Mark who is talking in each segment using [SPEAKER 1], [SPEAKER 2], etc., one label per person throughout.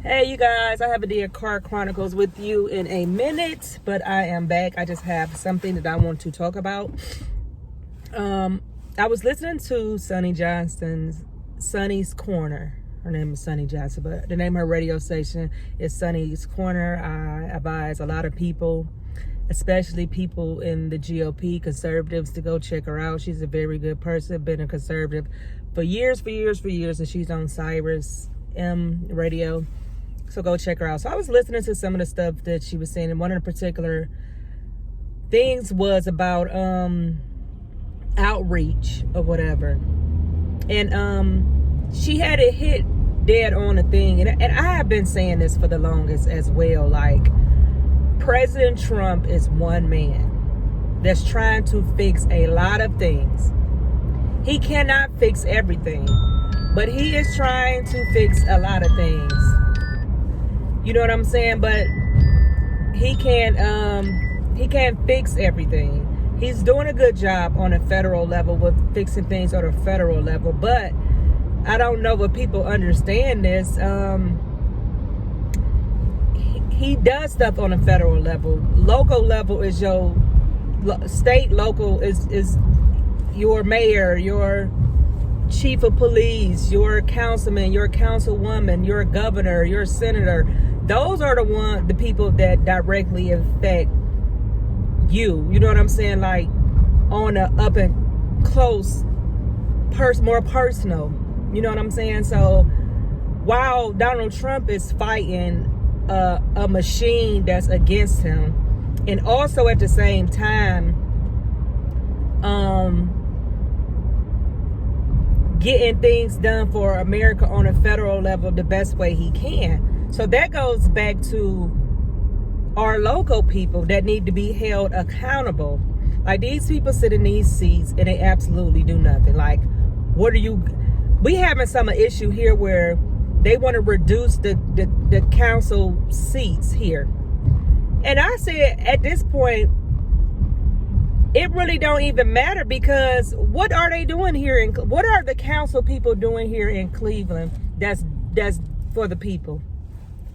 [SPEAKER 1] Hey you guys, I haven't did Car Chronicles with you in a minute, but I am back. I just have something that I want to talk about. I was listening to Sunny's Corner. Her name is Sunny Johnson, but the name of her radio station is Sunny's Corner. I advise a lot of people, especially people in the GOP, conservatives, to go check her out. She's a very good person, been a conservative for years, and she's on Cyrus M radio. So go check her out. So I was listening to some of the stuff that she was saying, and one of the particular things was about outreach or whatever. And she had it hit dead on a thing. And I have been saying this for the longest as well. Like, President Trump is one man that's trying to fix a lot of things. He cannot fix everything, but he is trying to fix a lot of things. You know what I'm saying? But he can't fix everything. He's doing a good job on a federal level with fixing things on a federal level, but I don't know if people understand this. He does stuff on a federal level. Local level is your state. Local is your mayor, your chief of police, your councilman, your councilwoman, your governor, your senator. Those are the people that directly affect you. You know what I'm saying? Like, on a up and close, more personal. You know what I'm saying? So while Donald Trump is fighting a machine that's against him, and also at the same time getting things done for America on a federal level the best way he can. So that goes back to our local people that need to be held accountable. Like, these people sit in these seats and they absolutely do nothing. Like, we having some issue here where they want to reduce the council seats here. And I said, at this point, it really don't even matter, because what are they doing here? What are the council people doing here in Cleveland that's for the people?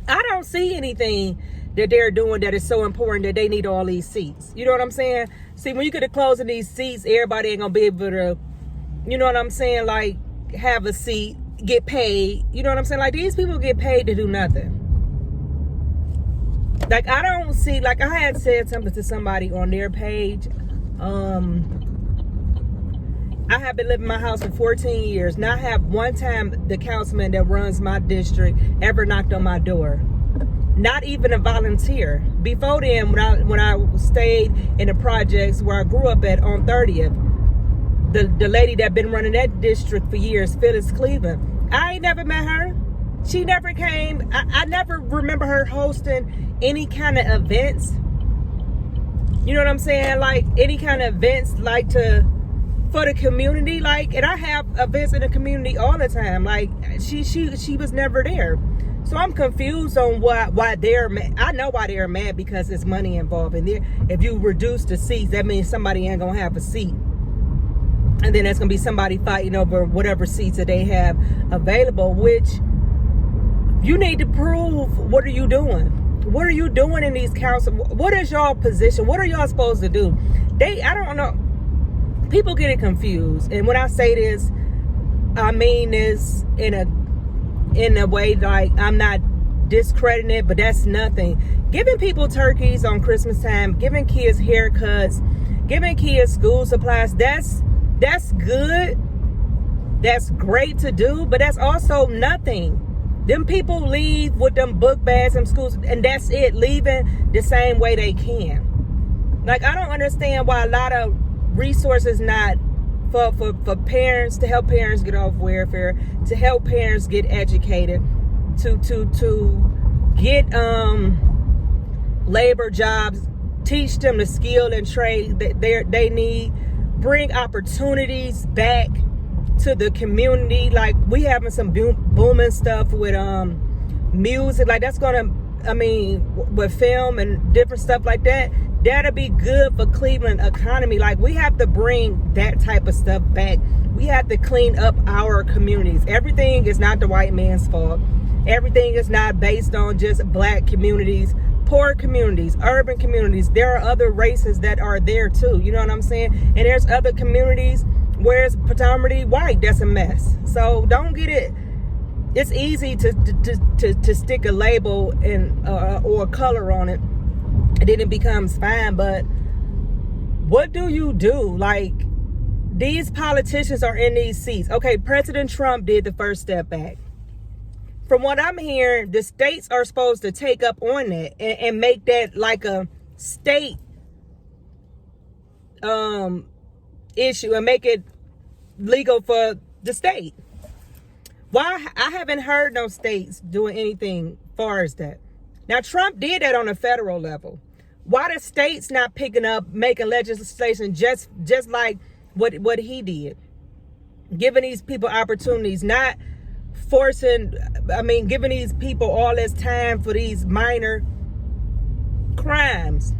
[SPEAKER 1] I don't see anything that they're doing that is so important that they need all these seats. You know what I'm saying? See, when you get to closing these seats, everybody ain't gonna be able to, you know what I'm saying, like, have a seat, get paid. You know what I'm saying? Like, these people get paid to do nothing. Like, I don't see, like, I had said something to somebody on their page. I have been living in my house for 14 years. Not have one time the councilman that runs my district ever knocked on my door. Not even a volunteer. Before then, when I stayed in the projects where I grew up at on 30th, the lady that been running that district for years, Phyllis Cleveland, I ain't never met her. She never came. I never remember her hosting any kind of events. You know what I'm saying? Like, any kind of events, like, for the community. Like, and I have events in the community all the time. Like, she was never there. So I'm confused on why they're mad. I know why they're mad, because it's money involved in there. If you reduce the seats, that means somebody ain't gonna have a seat. And then there's gonna be somebody fighting over whatever seats that they have available, which you need to prove. What are you doing? What are you doing in these council? What is y'all position? What are y'all supposed to do? I don't know. People get it confused. And when I say this, I mean this in a way, like, I'm not discrediting it, but that's nothing. Giving people turkeys on Christmas time, giving kids haircuts, giving kids school supplies, that's good. That's great to do, but that's also nothing. Them people leave with them book bags from schools, and that's it, leaving the same way they can. Like, I don't understand why a lot of resources not for parents, to help parents get off welfare, to help parents get educated, to get labor jobs, teach them the skill and trade that they need, bring opportunities back to the community. Like, we having some booming stuff with music, like, that's gonna, I mean, with film and different stuff like that, that'll be good for Cleveland economy. Like, we have to bring that type of stuff back. We have to clean up our communities. Everything is not the white man's fault. everything is not based on just black communities, poor communities, urban communities. There are other races that are there too. You know what I'm saying? And there's other communities where it's predominantly white. That's a mess. So don't get it. It's easy to stick a label and or a color on it, and then it becomes fine. But what do you do? Like, these politicians are in these seats. Okay, President Trump did the first step back. From what I'm hearing, the states are supposed to take up on that and make that like a state issue and make it legal for the state. Why? I haven't heard no states doing anything far as that. Now, Trump did that on a federal level. Why the states not picking up, making legislation just like what he did? Giving these people opportunities, not giving these people all this time for these minor crimes.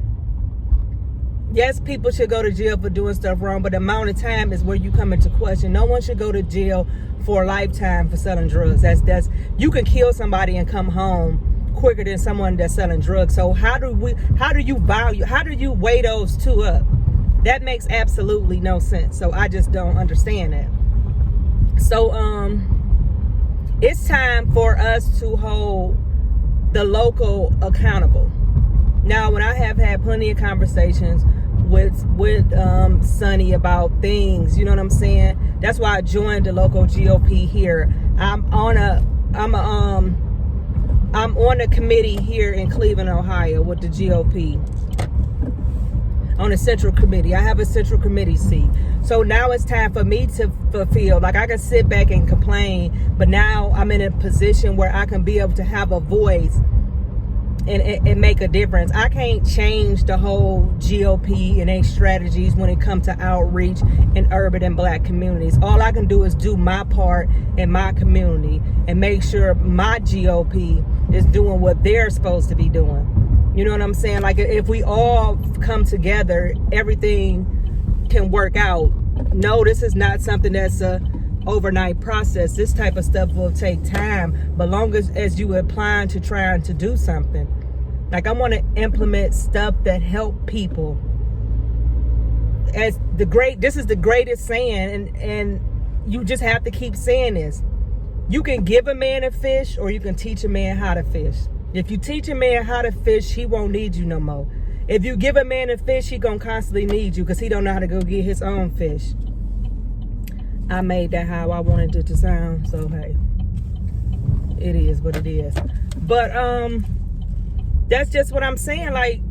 [SPEAKER 1] Yes, people should go to jail for doing stuff wrong, but the amount of time is where you come into question. No one should go to jail for a lifetime for selling drugs. That's you can kill somebody and come home quicker than someone that's selling drugs. So how do you weigh those two up? That makes absolutely no sense. So I just don't understand that. So it's time for us to hold the local accountable. Now, when I have had plenty of conversations with Sonny about things, you know what I'm saying? That's why I joined the local GOP here. I'm on a committee here in Cleveland, Ohio with the GOP on the Central Committee. I have a Central Committee seat. So now it's time for me to fulfill. Like, I can sit back and complain, but now I'm in a position where I can be able to have a voice and make a difference. I can't change the whole GOP and their strategies when it comes to outreach in urban and black communities. All I can do is do my part in my community and make sure my GOP is doing what they're supposed to be doing. You know what I'm saying? Like, if we all come together, everything can work out. No, this is not something that's a overnight process. This type of stuff will take time, but long as you applying to trying to do something. Like, I want to implement stuff that help people. This is the greatest saying, and you just have to keep saying this. You can give a man a fish, or you can teach a man how to fish. If you teach a man how to fish, he won't need you no more. If you give a man a fish, he gonna constantly need you because he don't know how to go get his own fish. I made that how I wanted it to sound, so hey, it is what it is. But that's just what I'm saying. Like,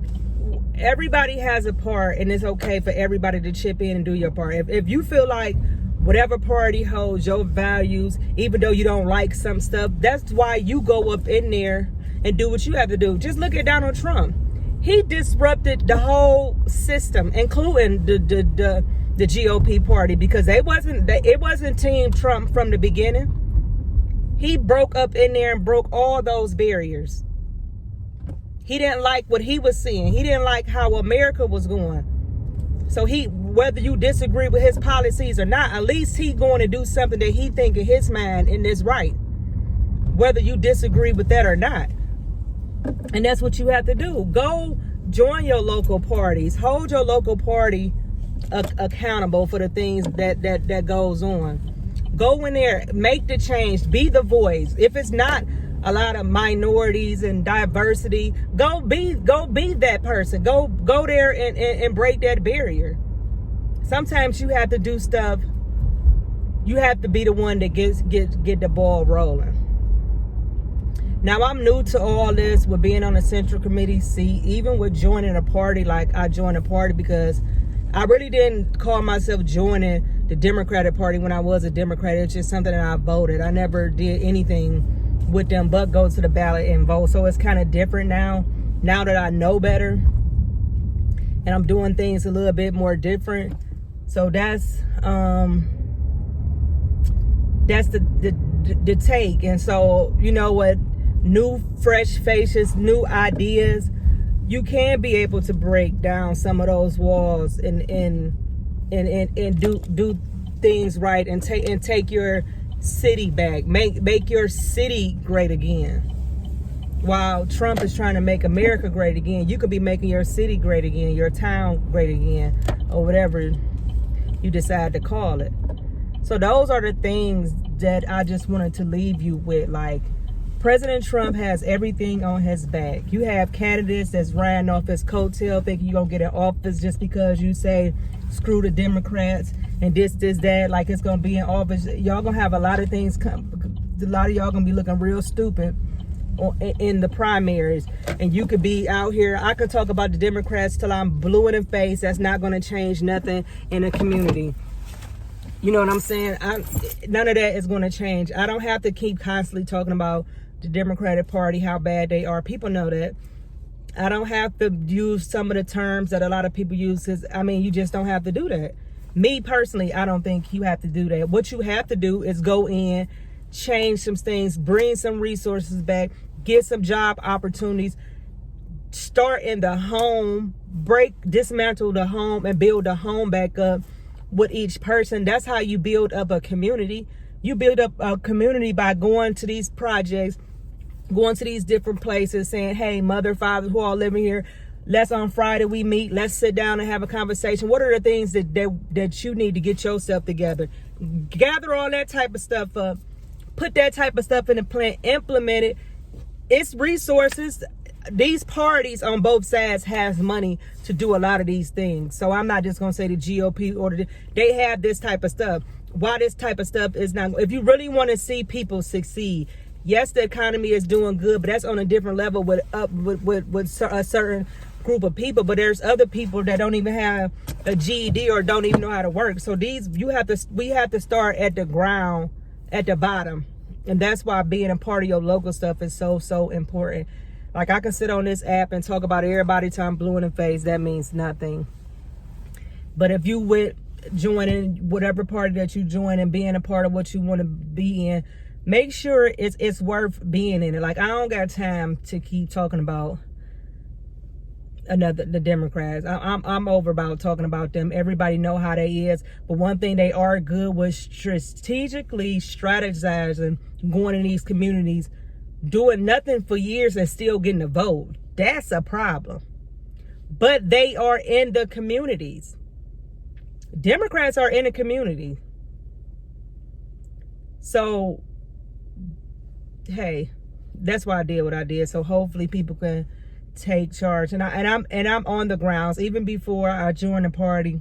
[SPEAKER 1] everybody has a part, and it's okay for everybody to chip in and do your part. If you feel like whatever party holds your values, even though you don't like some stuff, that's why you go up in there and do what you have to do. Just look at Donald Trump. He disrupted the whole system, including the GOP party, because it wasn't Team Trump from the beginning. He broke up in there and broke all those barriers. He didn't like what he was seeing. He didn't like how America was going. So whether you disagree with his policies or not, at least he going to do something that he think in his mind and is right, whether you disagree with that or not. And that's what you have to do. Go join your local parties. Hold your local party accountable for the things that goes on. Go in there, make the change, be the voice. If it's not a lot of minorities and diversity, go be that person. Go there and break that barrier. Sometimes you have to do stuff. You have to be the one that get the ball rolling. Now, I'm new to all this with being on a Central Committee seat, even with joining a party. Like, I joined a party because I really didn't call myself joining the Democratic Party when I was a Democrat. It's just something that I voted. I never did anything with them but go to the ballot and vote. So it's kind of different now that I know better, and I'm doing things a little bit more different. So that's the take. And so, you know what, new fresh faces, new ideas, you can be able to break down some of those walls and do things right and take your city back. Make your city great again. While Trump is trying to make America great again, you could be making your city great again, your town great again, or whatever you decide to call it. So those are the things that I just wanted to leave you with. Like, President Trump has everything on his back. You have candidates that's riding off his coattail, thinking you're gonna get in office just because you say screw the Democrats and this, that, like it's gonna be in office. Y'all gonna have a lot of things a lot of y'all gonna be looking real stupid in the primaries, and you could be out here. I could talk about the Democrats till I'm blue in the face. That's not gonna change nothing in the community. You know what I'm saying? None of that is gonna change. I don't have to keep constantly talking about the Democratic Party, how bad they are. People know that. I don't have to use some of the terms that a lot of people use, because I mean, you just don't have to do that. Me personally, I don't think you have to do that. What you have to do is go in, change some things, bring some resources back, get some job opportunities, start in the home, dismantle the home and build the home back up with each person. That's how you build up a community. You build up a community by going to these projects, going to these different places, saying, hey, mother, father, who all living here, let's on Friday we meet, let's sit down and have a conversation. What are the things that you need to get yourself together? Gather all that type of stuff up, put that type of stuff in the plan, implement it. It's resources. These parties on both sides have money to do a lot of these things. So I'm not just going to say the GOP or they have this type of stuff. Why this type of stuff is not, if you really want to see people succeed, yes, the economy is doing good, but that's on a different level with a certain group of people. But there's other people that don't even have a GED or don't even know how to work. So we have to start at the ground, at the bottom. And that's why being a part of your local stuff is so important. Like, I can sit on this app and talk about everybody till I'm blue in the face. That means nothing. But if you would joining whatever party that you join and being a part of what you want to be in, make sure it's worth being in it. Like, I don't got time to keep talking about the Democrats. I'm over about talking about them. Everybody know how they is. But one thing they are good was strategically strategizing, going in these communities, doing nothing for years and still getting a vote. That's a problem. But they are in the communities. Democrats are in the community. So, hey, that's why I did what I did. So hopefully people can take charge. And I'm on the grounds. Even before I joined the party,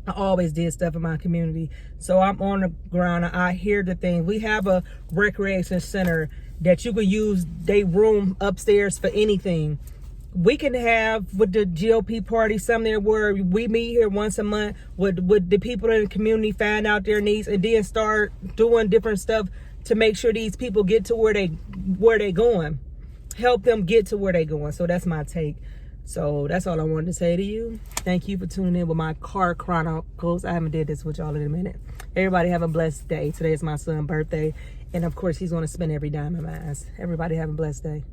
[SPEAKER 1] I always did stuff in my community. So I'm on the ground. I hear the thing. We have a recreation center that you can use their room upstairs for anything. We can have with the GOP party something where we meet here once a month with the people in the community, find out their needs, and then start doing different stuff to make sure these people get to where they going. Help them get to where they going. So that's my take. So that's all I wanted to say to you. Thank you for tuning in with my car chronicles. I haven't did this with y'all in a minute. Everybody have a blessed day. Today is my son's birthday. And of course, he's going to spend every dime of mine. Everybody have a blessed day.